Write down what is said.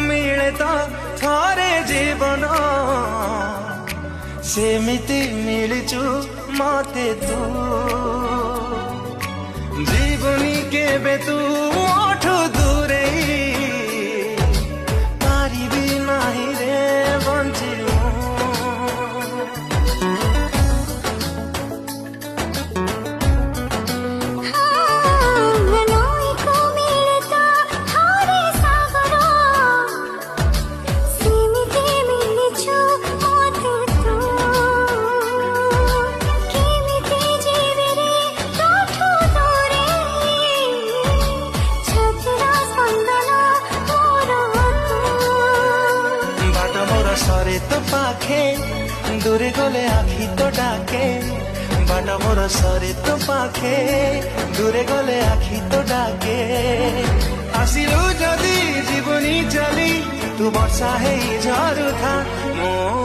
मिले तो थरे जीवन सेमिति मिलचु मते तू जीवनी केबे तू ओठु दूरे पारिबी नाही रे बंची सरे तो पाखे दूरे गले आखी तो डाके बाटा मोर सरे तो पाखे दूरे गले आखी तो डाके आसिलु जदि जीवनी चली तू वर्षा है झरुथा मो